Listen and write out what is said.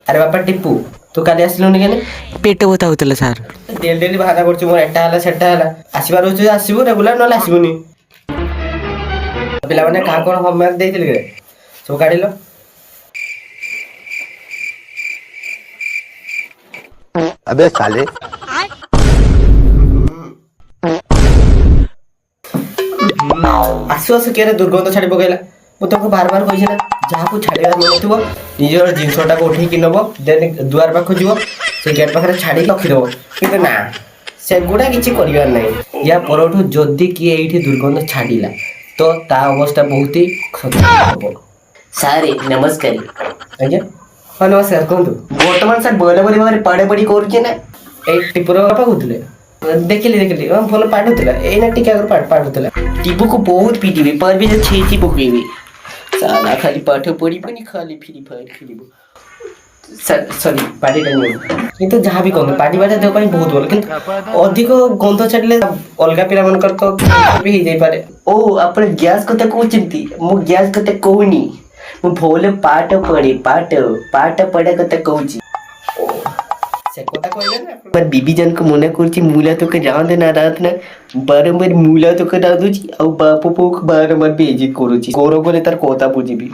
ଆରେ ବାପା ଟିପୁ ତୁ କାଲି ଆସିଲୁନି କେନେ? ପେଟ ବଥା ହଉଥିଲା ସାର୍। ଡେଲି ଡେଲି ବାହାନା କରୁଛୁ ମୋର ଏଟା ହେଲା ସେଟା ହେଲା। ଆସିବାର ହଉଛି ଆସିବୁ ରେଗୁଲାର ନହେଲେ ଆସିବୁନି। ପିଲାମାନେ କାହା କଣ ହୋମୱାର୍କ ଦେଇଥିଲେ କି ସବୁ କାଢିଲ? अबे साले। ଆସୁ ଆସୁ କିଏ ଦୁର୍ଗନ୍ଧ ଛାଡି ପକେଇଲା। ମୁଁ ତାଙ୍କୁ ବାର ବାର କହିଛି ନା ଯାହାକୁ ଛାଡିବାର ନଥିବ ନିଜର ଜିନିଷଟାକୁ ଉଠେଇକି ନବ ଦେନ୍ ଦୁଆର ପାଖକୁ ଯିବ ସେ ଗେଟ୍ ପାଖରେ ଛାଡିକି ରଖିଦବ। କିନ୍ତୁ ନା ସେଗୁଡା କିଛି କରିବାର ନାହିଁ। ୟା ପରଠୁ ଯଦି କିଏ ଏଇଠି ଦୁର୍ଗନ୍ଧ ଛାଡିଲା ତ ତା ଅବସ୍ଥା ବହୁତ ହି ଖତରନାକ ହବ। ସାର୍ ନମସ୍କାର। ଆଜ୍ଞା ହଁ ନମସ୍କାର କୁହନ୍ତୁ। ବର୍ତ୍ତମାନ ସାର୍ ବୋଇଲା ବୋଲି ଭାବରେ ପଢାପଢି କରୁଛି ନା ଏଇ ଟିପୁର ବାପା କହୁଥିଲେ। ଦେଖିଲି ହଁ ଭଲ ପାଠୁଥିଲା ଏଇନା ଟିକେ ଆଗରୁ ପାଠୁଥିଲା। ଟିପୁକୁ ବହୁତ ପିଟିବି पर ବି ଛେଚି ପକେଇବି। ସାଲା ଖାଲି ପାଠ ପଢିବନି ଖାଲି ଫ୍ରି ଫାୟାର ଖେଳିବ। ସରି ପାଟିଟା ନିଅନ୍ତୁ। କିନ୍ତୁ ଯାହା ବି କହନ୍ତୁ ପାଟି ବାଟା ଦେହ ପାଇଁ ବହୁତ ଭଲ କିନ୍ତୁ ଅଧିକ ଗନ୍ଧ ଛାଡ଼ିଲେ ଅଲଗା ପିଲାମାନଙ୍କର ତ ବି ହେଇଯାଇପାରେ। ଓ ଆପଣ ଗ୍ୟାସ କଥା କହୁଛନ୍ତି ମୁଁ ଗ୍ୟାସ କଥା କହୁନି। ମୁଁ ଭଲ ପାଠ ପଢେ ପାଠ ପଢା କଥା କହୁଛି। ସେ କଥା କହିଲେ ନା ବିବି ଜାନକୁ ମନା କରୁଛି ମୁଲା ତୋକେ ଯାଆନ୍ତେ ନା ରାତ ନା ବାରମ୍ବାର ମୁଲା ତୋକେ ରାନ୍ଧୁଛି ଆଉ ବାପ ପୁଅକୁ ବାରମ୍ବାର ବେଇଜ୍ଜତ କରୁଛି। ଗୌରବରେ ତାର କଥା ବୁଝିବି।